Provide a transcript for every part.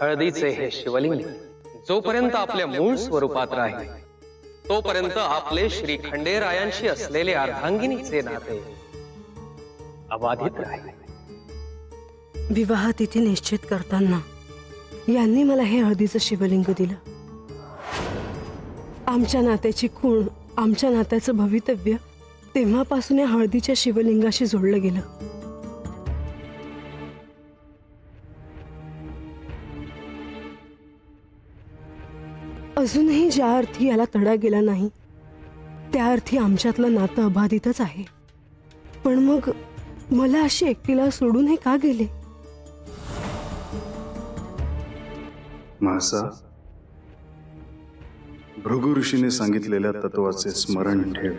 हळदीचे हे शिवलिंग जोपर्यंत आपल्या मूळ स्वरूपात राहील तोपर्यंत आपले श्री खंडेरायांशी असलेले अर्धांगिनीचे नाते अबाधित राहील। विवाह तिथी निश्चित करताना यांनी मला हे हळदीचं शिवलिंग दिलं। आमच्या नात्याची खूण, आमच्या नात्याचं भवितव्य तेव्हापासून या हळदीच्या शिवलिंगाशी जोडलं गेलं। अजूनही ज्या अर्थी याला तडा गेला नाही त्या अर्थी आमच्यातलं नातं अबाधितच आहे। पण मग मला अशी एकटीला सोडून हे का गेले? महसा, भृगु ऋषीने सांगितलेल्या तत्वाचे स्मरण ठेव।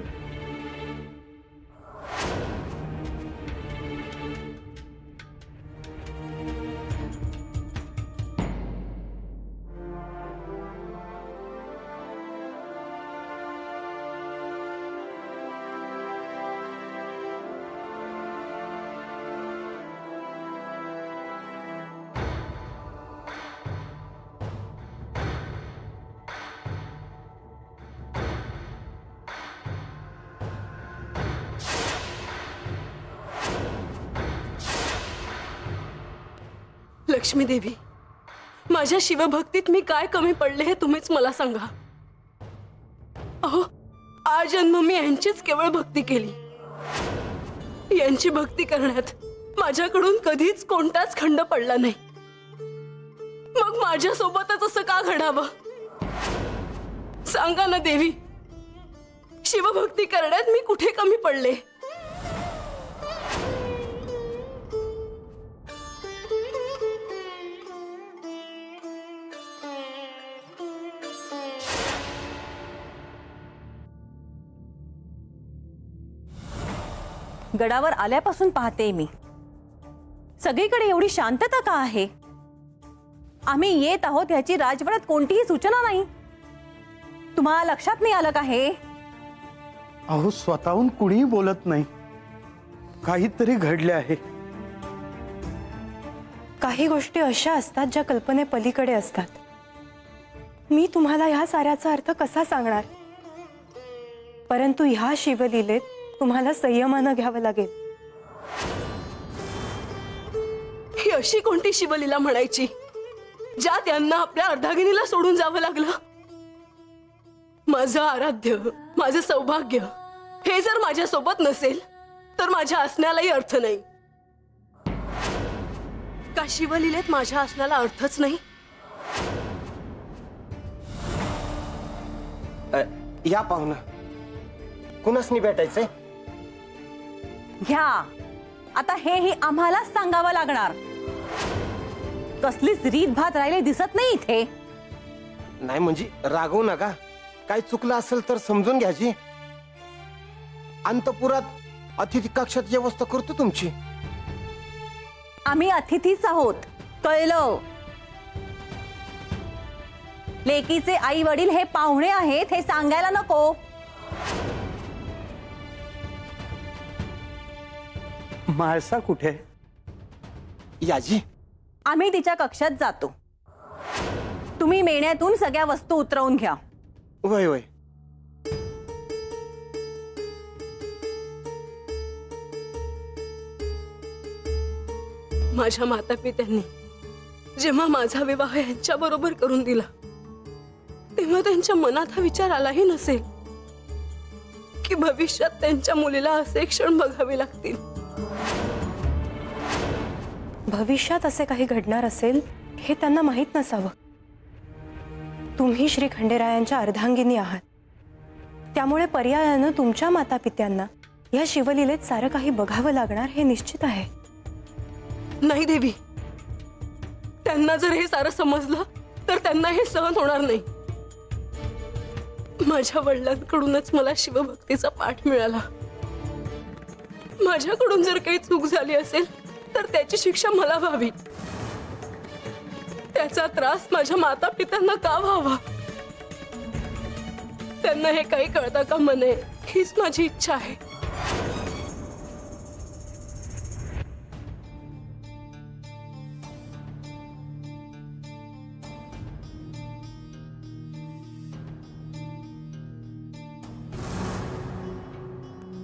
लक्ष्मी देवी, माझ्या शिवभक्तीत मी काय कमी पडले हे तुम्हीच मला सांगा। अहो, आजन्म मी यांचीच केवळ भक्ती केली। यांची भक्ती करण्यात माझ्याकडून कधीच कोणताच खंड पडला नाही। मग माझ्या सोबतच असं का घडावं? सांगा ना देवी, शिवभक्ती करण्यात मी कुठे कमी पडले? गडावर आल्यापासून पाहते मी, सगळीकडे एवढी शांतता का आहे? आम्ही येत आहोत याची राजवाड्यात कोणतीही सूचना नाही। तुम्हाला लक्षात नाही आलं का हे? अहो, स्वतःहून कुणीही बोलत नाही। काहीतरी घडले आहे। काही गोष्टी अशा असतात ज्या कल्पने पलीकडे असतात। मी तुम्हाला ह्या साऱ्याचा अर्थ कसा सांगणार? परंतु ह्या शिवलीलेत तुम्हाला संयमानं घ्यावं लागेल। ही अशी कोणती शिवलीला म्हणायची ज्या त्यांना आपल्या अर्धांगिनीला सोडून जावं लागलं? माझं आराध्य, माझं सौभाग्य हे जर माझ्या सोबत नसेल तर माझ्या असण्यालाही अर्थ नाही। का शिवलीलेत माझ्या असण्याला अर्थच नाही? या पाहुणा, कुणासनी भेटायचंय? घ्या, आता हेही आम्हालाच सांगावं लागणार। कसलीच रीत भात राहिले दिसत नाही इथे। नाही म्हणजे रागवू नका, काय चुकलं असेल तर समजून घ्यायची। अंतपुरात अतिथी कक्षात व्यवस्था करतो तुमची। आम्ही अतिथीच आहोत, कळलं? लेकीचे आई वडील हे पाहुणे आहेत हे सांगायला नको? माळसा कुठे? याजी, आम्ही तिच्या कक्षात जातो। तुम्ही मेण्यातून सगळ्या वस्तू उतरवून घ्या। वय वय। माझ्या माता पित्यांनी जेव्हा माझा विवाह यांच्या बरोबर करून दिला तेव्हा त्यांच्या मनात हा विचार आलाही नसेल की भविष्यात त्यांच्या मुलीला असे क्षण बघावे लागतील। भविष्यात असे काही घडणार असेल हे त्यांना माहित नसावं। तुम्ही श्री खंडेरायांच्या अर्धांगिनी आहात, त्यामुळे पर्यायानं तुमच्या माता पित्यांना या शिवलीलेत सारं काही बघावं लागणार हे निश्चित आहे। नाही देवी, त्यांना जर हे सारं समजलं तर त्यांना हे सहन होणार नाही। माझ्या वडिलांकडूनच मला शिवभक्तीचा पाठ मिळाला। माझ्याकडून जर काही चूक झाली असेल तर त्याची शिक्षा मला व्हावी। त्याचा त्रास माझ्या माता पित्यांना का व्हावा? त्यांना हे काही कळता का म्हणे, हीच माझी इच्छा आहे।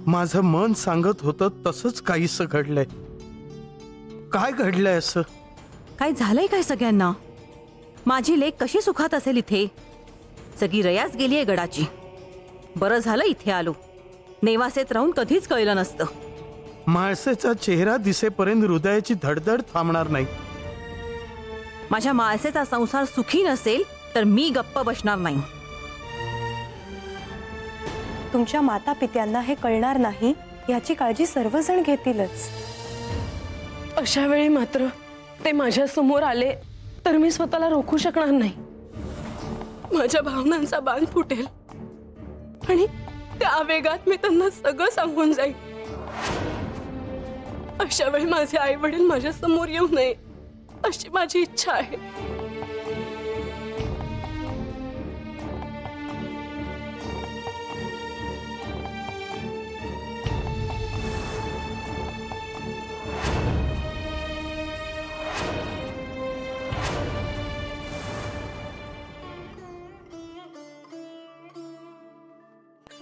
माझं मन सांगत होतं तसंच काहीसं घडलंय. काय घडलंय असं? काय झालंय काय सगळ्यांना? माझी लेक कशी सुखात असेल इथे? सगळी रयाच गेलीये गडाची. बरं झालं इथे आलो. नेवासेत राहून कधीच कळलं नसतं. माळसेचा चेहरा दिसेपर्यंत हृदयाची धडधड थांबणार नाही. माझ्या माळसेचा संसार सुखी नसेल तर मी गप्प बसणार नाही. तुमच्या माता पित्यांना हे कळणार नाही याची काळजी सर्वजण घेतीलच. अशा वेळी मात्र ते माझ्या समोर आले तर मी स्वतःला रोखू शकणार नाही. माझ्या भावनांचा बांध फुटेल आणि त्या आवेगात मी त्यांना सगळं सांगून जाईल. अशा वेळी माझे आई वडील माझ्या समोर येऊ नये अशी माझी इच्छा आहे.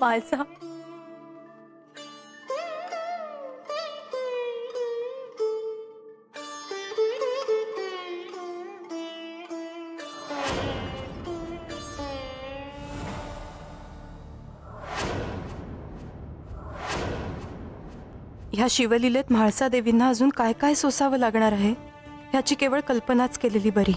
माळसा, ह्या शिवलीलेत म्हाळसा देवींना अजून काय काय सोसावं लागणार आहे ह्याची केवळ कल्पनाच केलेली बरी.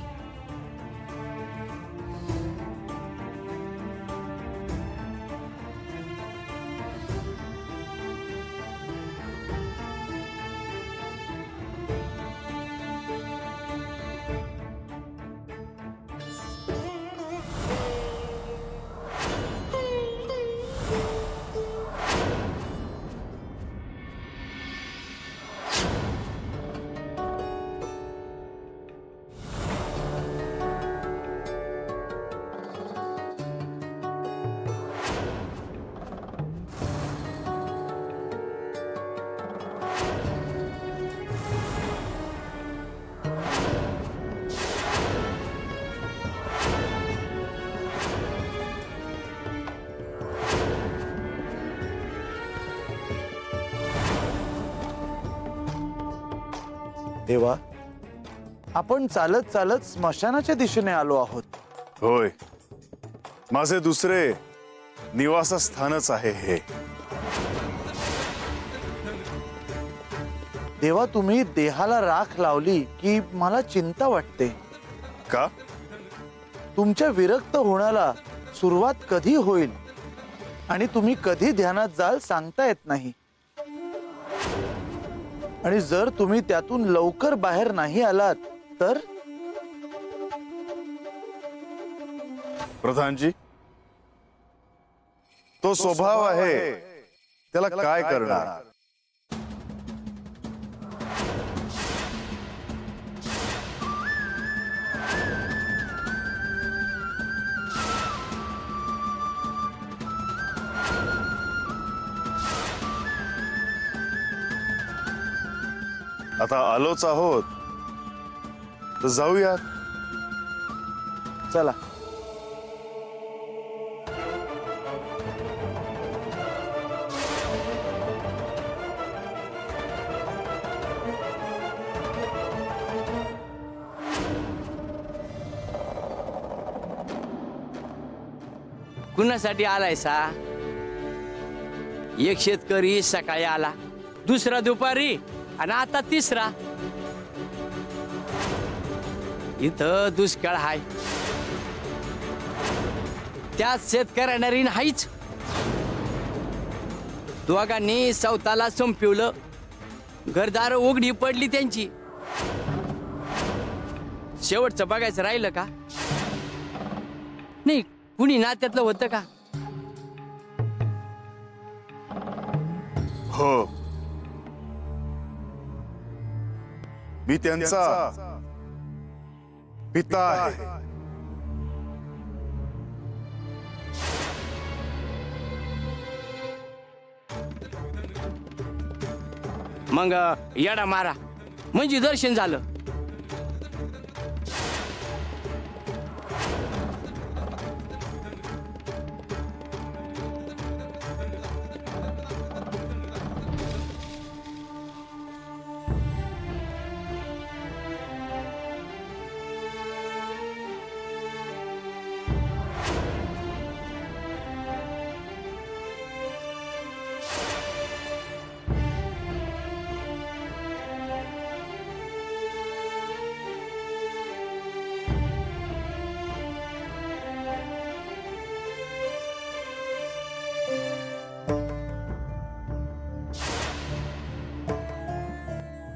देवा, आपण चालत चालत स्मशानाच्या दिशेने आलो आहोत. होय, माझे दुसरे निवासस्थानच आहे हे. देवा, तुम्ही देहाला राख लावली की मला चिंता वाटते. का? तुमच्या विरक्त होण्याला सुरुवात कधी होईल आणि तुम्ही कधी ध्यानात जाल सांगता येत नाही. आणि जर तुम्ही त्यातून लवकर बाहेर नाही आलात तर? प्रधानजी, तो स्वभाव आहे, त्याला काय करणार? आता आलोच आहोत तर जाऊया. चला. कुणासाठी आलाय सा? एक शेतकरी सकाळी आला, दुसरा दुपारी आणि आता तिसरा. इथं दुष्काळ हाय, त्याच शेतकऱ्यांना ऋण हायच. दोघांनी स्वतःला संपवलं, घरदार उघडी पडली त्यांची. शेवटचं बघायचं राहिलं का? नाही, कुणी नात्यातलं होतं का? हो, मी त्यांचा पिता आहे. मग येडा मारा म्हणजे दर्शन झालं.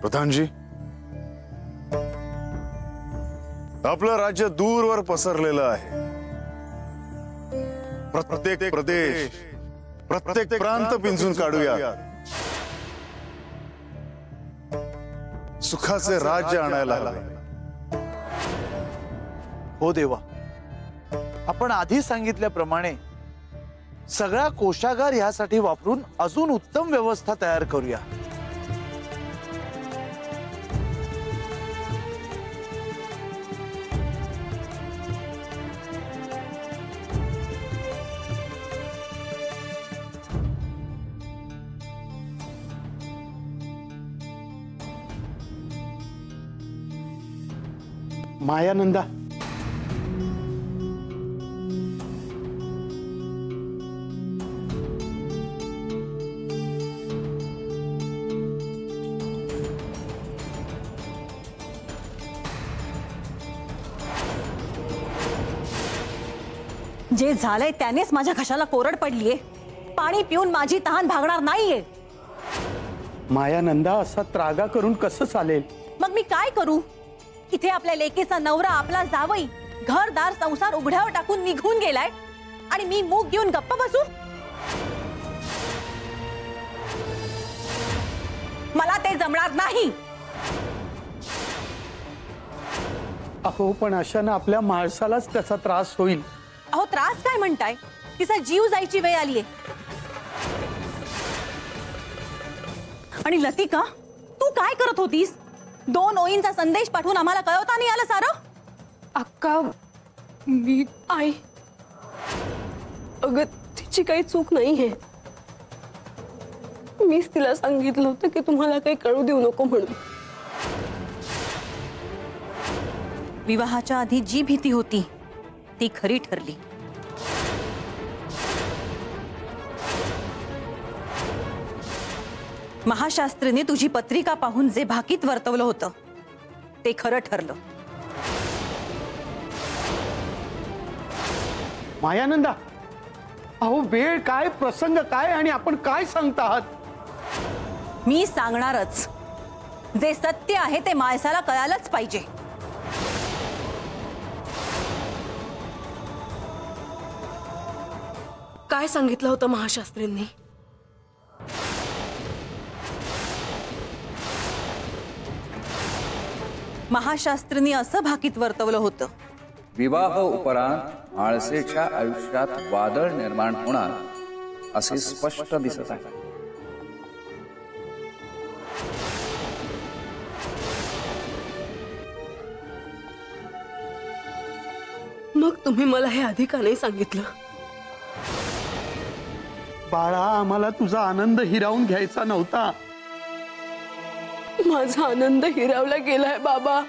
प्रधानजी, आपलं राज्य दूरवर पसरलेलं आहे. प्रत्येक प्रदेश, प्रत्येक प्रांत पिंजून काढूया. सुखाचे राज्य आणायला हवे. हो देवा, आपण आधी सांगितल्याप्रमाणे सगळा कोशागार ह्यासाठी वापरून अजून उत्तम व्यवस्था तयार करूया. मायानंदा, जे झालंय त्यानेच माझ्या घशाला कोरड पडलीये. पाणी पिऊन माझी तहान भागणार नाहीये. मायानंदा, असा त्रागा करून कसं चालेल? मग मी काय करू? इथे आपल्या लेकीचा नवरा, आपला जावई घरदार संसार उघड्यावर टाकून निघून गेलाय आणि मी मूग घेऊन गप्प बसू? मला ते जमणार नाही. अहो, पण अशानं आपल्या माणसालाच त्याचा त्रास होईल. अहो, त्रास काय म्हणताय? तिचा जीव जायची वेळ आलीये. आणि लतिका, तू काय करत होतीस? 2 ओळींचा संदेश पाठवून आम्हाला कळवता नाही आलं सारं? अक्का, मी आई, अगं तिची काही चूक नाहीये. मीच तिला सांगितलं होतं की तुम्हाला काही कळू देऊ नको म्हणून. विवाहाच्या आधी जी भीती होती ती खरी ठरली. महाशास्त्रीने तुझी पत्रिका पाहून जे भाकीत वर्तवलं होतं ते खरं ठरलं. मायानंदा, अहो वेळ काय, प्रसंग काय आणि आपण काय सांगता आहात? मी सांगणारच. जे सत्य आहे ते माणसाला कळालंच पाहिजे. काय सांगितलं होतं महाशास्त्रींनी? महाशास्त्रींनी असं भाकीत वर्तवलं होतं, विवाह उपरांत आळसेच्या आयुष्यात वादळ निर्माण होणार असे स्पष्ट दिसत आहे. मग तुम्ही मला हे आधी का नाही सांगितलं? बाळा, आम्हाला तुझा आनंद हिरावून घ्यायचा नव्हता. माझा आनंद हिरावला गेलाय बाबा.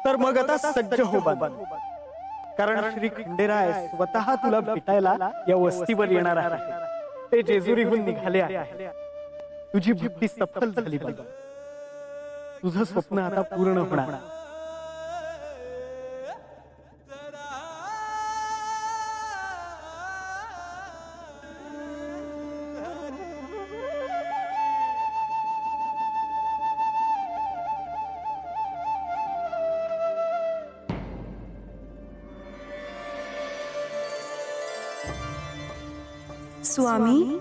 तर मग आता सज्ज हो बाबा, कारण श्री खंडेराय स्वतः तुला भेटायला या वस्तीवर येणार आहे. ते जेजुरीहून निघाले आहे. तुझी भक्ती सफल झाली बाबा. तुझं स्वप्न आता पूर्ण होणार. स्वामी,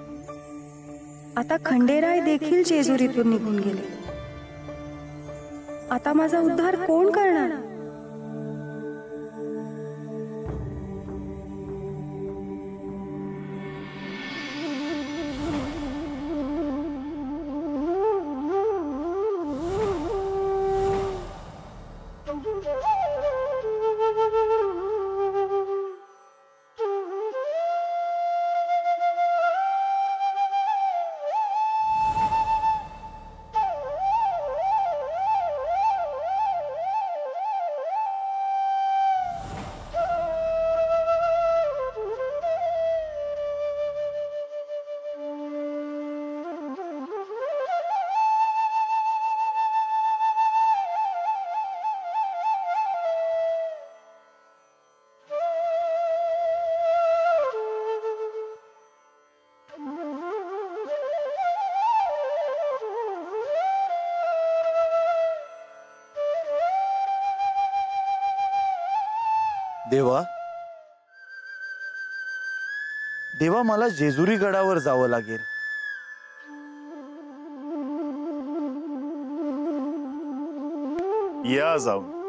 आता खंडेराय देखील जेजुरीतून निघून गेले. आता माझा उद्धार कोण करणार? देवा देवा, मला जेजुरी गडावर जावं लागेल. या जाऊन.